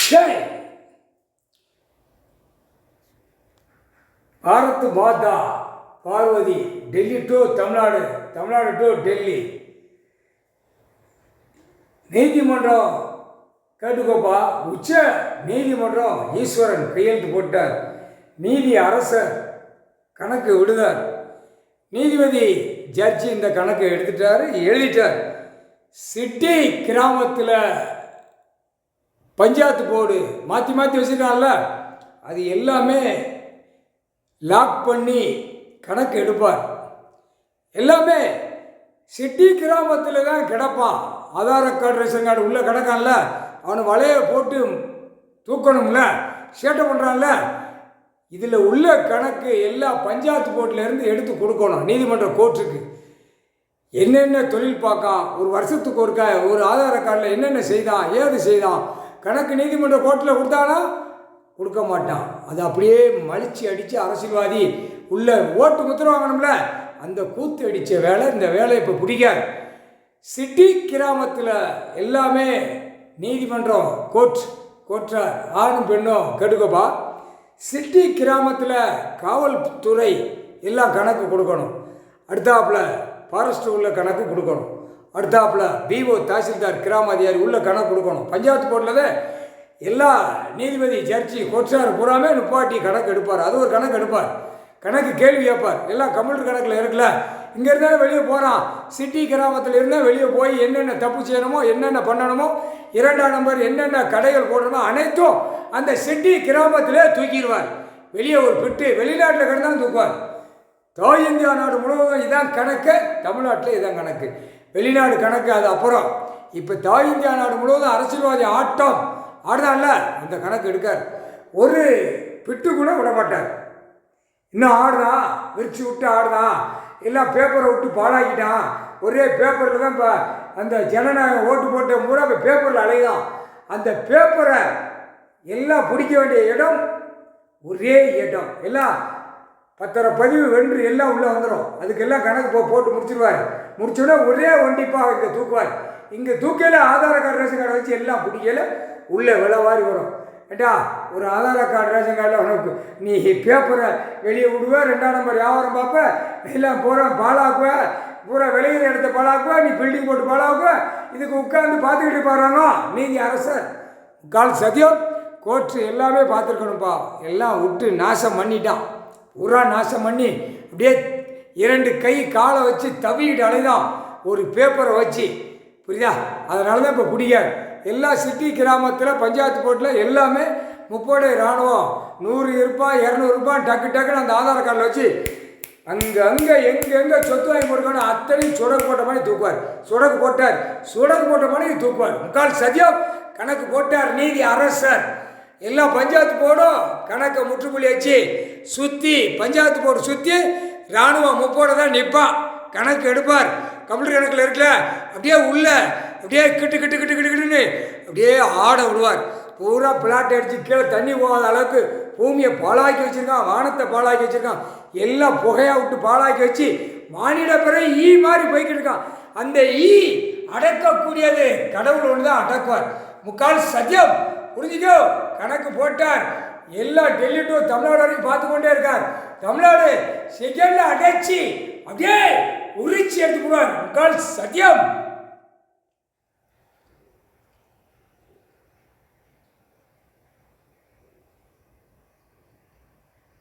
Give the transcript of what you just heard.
Jai Bharat Mata Parvati. Delhi to Tamil Nadu, Tamil Nadu to Delhi. நீதிமன்றம் கேட்டுக்கோப்பா, உச்ச நீதிமன்றம் ஈஸ்வரன் கையெழுத்து போட்டார். நீதி அரசர் கணக்கு விடுதார். நீதிபதி ஜட்ஜி இந்த கணக்கை எடுத்துட்டார், எழுதிட்டார். சிட்டி கிராமத்தில் பஞ்சாயத்து போர்டு மாற்றி மாற்றி வச்சுருக்காங்கல்ல, அது எல்லாமே லாக் பண்ணி கணக்கு எடுப்பார். எல்லாமே சிட்டி கிராமத்தில் தான் கிடப்பான். ஆதார் கார்டு ரேஷன் கார்டு உள்ளே கிடக்கான்ல, அவனை வலையை போட்டு தூக்கணும்ல, சேட்டை பண்ணுறான்ல, இதில் உள்ள கணக்கு எல்லா பஞ்சாயத்து போர்ட்டிலேருந்து எடுத்து கொடுக்கணும் நீதிமன்ற கோர்ட்டுக்கு. என்னென்ன தொழில் பார்க்கான், ஒரு வருஷத்துக்கு ஒரு ஆதார கார்டில் என்னென்ன செய்தான், ஏது செய்தான், கணக்கு நீதிமன்ற கோர்ட்டில் கொடுத்தானா கொடுக்க மாட்டான். அது அப்படியே மலிச்சு அடித்து அரசியல்வாதி உள்ள ஓட்டு முத்திர வாங்கணும்ல, அந்த கூத்து அடித்த வேலை. இந்த வேலை இப்போ பிடிக்காது. சிட்டி கிராமத்தில் எல்லாமே நீதிமன்றம் கோர்ட்டார் ஆணும் பெண்ணும் கெடுக்கப்பா. சிட்டி கிராமத்தில் காவல்துறை எல்லாம் கணக்கு கொடுக்கணும். அடுத்தாப்பில் ஃபாரஸ்ட் உள்ள கணக்கு கொடுக்கணும். அடுத்தாப்பில் பிஓ தாசில்தார் கிராம அதிகாரி உள்ள கணக்கு கொடுக்கணும். பஞ்சாயத்து போர்ட்டில் தான் எல்லா நீதிபதி ஜட்ஜி கோர்ட்டார் பூராமே நிப்பாட்டி கணக்கு எடுப்பார். அது ஒரு கணக்கு எடுப்பார், கணக்கு கேள்வி கேட்பார். எல்லாம் கம்ப்யூட்டர் கணக்கில் இருக்குல்ல. இங்கே இருந்தாலும் வெளியே போகிறான், சிட்டி கிராமத்தில் இருந்தால் வெளியே போய் என்னென்ன தப்பு செய்யணுமோ, என்னென்ன பண்ணணுமோ, 2ஆம் நம்பர் என்னென்ன கடைகள் போடணுமோ அனைத்தும் அந்த சிட்டி கிராமத்திலே தூக்கிடுவார். வெளியே ஒரு பிட்டு வெளிநாட்டில் கிடந்தாலும் தூக்குவார். தாய் இந்தியா நாடு முழுவதும் இதான் கணக்கு, தமிழ்நாட்டில் இதான் கணக்கு. வெளிநாடு கணக்கு அது அப்புறம். இப்போ தாய் இந்தியா நாடு முழுவதும் அரசியல்வாதி ஆட்டம் ஆடுதான்ல, அந்த கணக்கு எடுக்கார். ஒரு பிட்டு கூட விட மாட்டார். இன்னும் ஆடுதான், விரிச்சு விட்டு ஆடுதான், எல்லாம் பேப்பரை விட்டு பாழாக்கிட்டான். ஒரே பேப்பரில் தான் இப்போ அந்த ஜனநாயகம் ஓட்டு போட்ட பூரா இப்போ பேப்பரில் அலைதான். அந்த பேப்பரை எல்லாம் பிடிக்க வேண்டிய இடம் ஒரே இடம். எல்லாம் பத்திரப்பதிவு வென்று எல்லாம் உள்ளே வந்துடும். அதுக்கெல்லாம் கணக்கு போட்டு முடிச்சிடுவார். முடிச்சோடனே ஒரே ஒண்டிப்பாக இங்கே தூக்குவார். இங்கே தூக்கையில் ஆதார் கார்டு ரேஷன் கார்டை வச்சு எல்லாம் பிடிக்கல உள்ளே விளவாரி வரும். ஏட்டா ஒரு ஆதார் கார்டு ரேஷன் கார்டில் உனக்கு நீ பேப்பரை வெளியே விடுவ, 2ஆம் நம்பர் வியாபாரம் பார்ப்ப, எல்லாம் பூரா பாலாக்குவ, பூரா வெளியில் எடுத்த பாலாக்குவ, நீ பில்டிங் போட்டு பாலாக்குவ. இதுக்கு உட்காந்து பார்த்துக்கிட்டு பாருங்க நீதி அரசர் கால் சத்தியம் கோர்ட்டு எல்லாமே பார்த்துருக்கணும்ப்பா. எல்லாம் விட்டு நாசம் பண்ணிட்டான், பூரா நாசம் பண்ணி அப்படியே 2 கை காலை வச்சு தவிட்டு அலைதான் ஒரு பேப்பரை வச்சு, புரியுதா? அதனால தான் இப்போ பிடிக்காது. எல்லா சிட்டி கிராமத்தில் பஞ்சாயத்து போர்ட்டில் எல்லாமே முப்படை இராணுவம் 100 இருப்பான் 200 இருப்பான் டக்கு டக்குன்னு அந்த ஆதார் கார்டில் வச்சு அங்கே எங்கே சொத்து வாங்கி கொடுக்கணும் அத்தனையும் சுடக்கு போட்ட மாதிரி தூக்குவார். சுடக்கு போட்ட மாதிரி தூக்குவார். முக்கால் சதியம் கணக்கு போட்டார் நீதி அரசர். எல்லா பஞ்சாயத்து போர்டும் கணக்கை முற்றுப்புள்ளி வச்சு சுற்றி பஞ்சாயத்து போர்டு சுற்றி இராணுவம் முப்போட தான் நிற்பான். கணக்கு எடுப்பார். கம்ப்யூட்டர் கணக்கில் இருக்குல்ல, அப்படியே உள்ள அப்படியே கிட்டுன்னு அப்படியே ஆட விடுவார். பூரா பிளாட் அடித்து கீழே தண்ணி போகாத அளவுக்கு பூமியை பாழாக்கி வச்சுருக்கான், வானத்தை பாழாக்கி வச்சுருக்கான், எல்லாம் புகையாக விட்டு பாழாக்கி வச்சு மானிட பிறகு ஈ மாதிரி போய்கிட்டு இருக்கான். அந்த ஈ அடக்கக்கூடியது கடவுள் ஒன்று தான் அடக்குவார். முக்கால் சத்தியம் புரிஞ்சுக்கோ. கணக்கு போட்டார். எல்லாம் டெல்லி டு தமிழ்நாடு வரைக்கும் பார்த்து கொண்டே இருக்கார். தமிழ்நாடு செகண்டில் அடைச்சி அப்படியே உரிச்சி எடுத்துக்குவார். முக்கால் சத்தியம்.